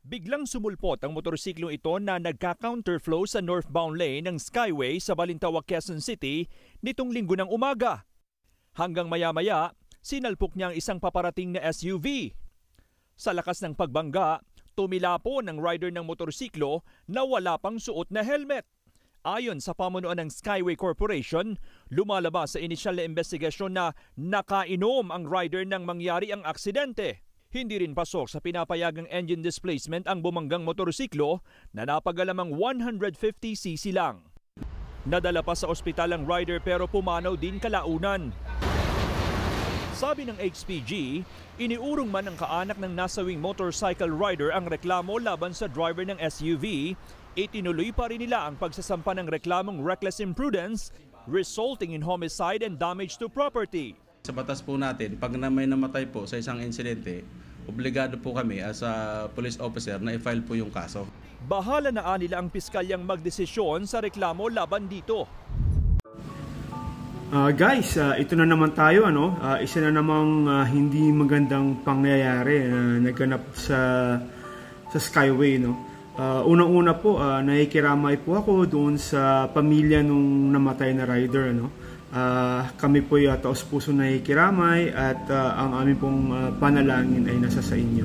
Biglang sumulpot ang motorsiklong ito na nagka-counterflow sa northbound lane ng Skyway sa Balintawak, Quezon City nitong linggo ng umaga. Hanggang maya-maya, sinalpok niya ang isang paparating na SUV. Sa lakas ng pagbangga, tumilapon ang rider ng motorsiklo na wala pang suot na helmet. Ayon sa pamunuan ng Skyway Corporation, lumalabas sa inisyal na investigasyon na nakainom ang rider nang mangyari ang aksidente. Hindi rin pasok sa pinapayagang engine displacement ang bumanggang motorsiklo na napagalamang 150cc lang. Nadala pa sa ospital ang rider pero pumanaw din kalaunan. Sabi ng HPG, iniurong man ng kaanak ng nasawing motorcycle rider ang reklamo laban sa driver ng SUV, itinuloy pa rin nila ang pagsasampa ng reklamong reckless imprudence resulting in homicide and damage to property. Sa batas po natin, pag may namatay po sa isang insidente, obligado po kami as a police officer na i-file po yung kaso. Bahala na nila ang piskalyang magdesisyon sa reklamo laban dito. Guys, ito na naman tayo, isa na namang hindi magandang pangyayari na naganap sa Skyway, Unang-una po, nakikiramay po ako doon sa pamilya nung namatay na rider, Kami po ay taos-puso nakikiramay at ang aming pong panalangin ay nasa sa inyo.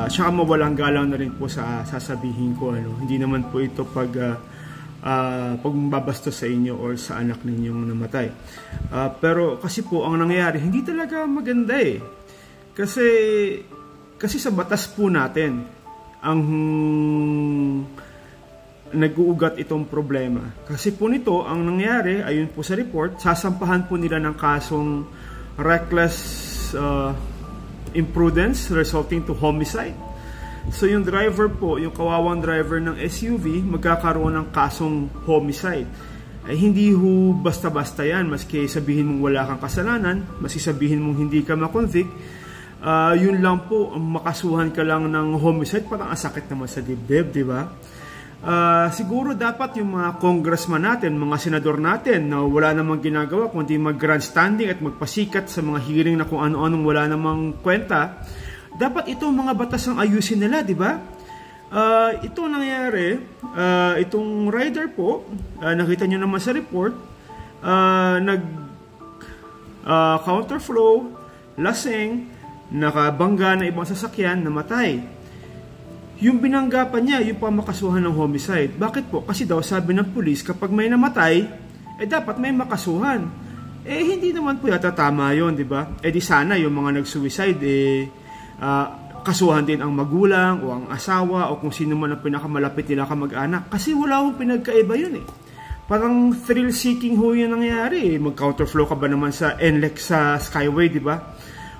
Saka mawalang galang na rin po sa sasabihin ko, Hindi naman po ito pagbabastos sa inyo or sa anak ninyong namatay. Pero kasi po ang nangyayari, hindi talaga maganda eh. Kasi sa batas po natin, ang nag-uugat itong problema. Kasi po nito, ang nangyari, ayon po sa report, sasampahan po nila ng kasong reckless imprudence resulting to homicide. So yung driver po, yung kawawang driver ng SUV, magkakaroon ng kasong homicide. Ay hindi ho basta-basta yan, maski sabihin mong wala kang kasalanan, maski sabihin mong hindi ka makonvict, yun lang po, makasuhan ka lang ng homicide, parang asakit naman sa dibdib, di ba? Siguro dapat yung mga congressman natin, mga senador natin na wala namang ginagawa kundi mag-grandstanding at magpasikat sa mga hearing na kung ano-anong wala namang kwenta, dapat itong mga batas ang ayusin nila, di ba? Ito nangyari, itong rider po, nakita nyo naman sa report, counterflow, lasing, nakabangga na ibang sasakyan, namatay. Yung binangga pa niya, yung pamakasuhan ng homicide. Bakit po? Kasi daw sabi ng pulis, kapag may namatay, dapat may makasuhan. Hindi naman po yata tama yun, di ba? Di sana yung mga nag-suicide, kasuhan din ang magulang o ang asawa o kung sino man ang pinakamalapit nila kamag-anak. Kasi wala akong pinagkaiba yun Parang thrill-seeking ho yung nangyari. Mag-counterflow ka ba naman sa NLEX sa Skyway, di ba?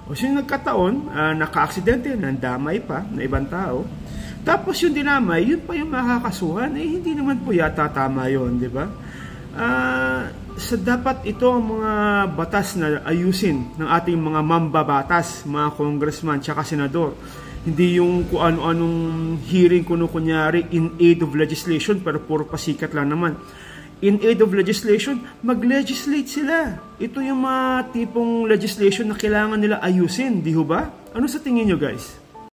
O siya nagkataon, naka-aksidente, nandamay pa na ibang tao. Tapos yung dinamay, yun pa yung makakasuhan, hindi naman po yata tama yun, di ba? Dapat ito ang mga batas na ayusin ng ating mga mambabatas, mga congressman, tsaka senador. Hindi yung kung ano-anong hearing kunyari in aid of legislation, pero puro pasikat lang naman. In aid of legislation, mag-legislate sila. Ito yung mga tipong legislation na kailangan nila ayusin, di ho ba? Ano sa tingin nyo, guys?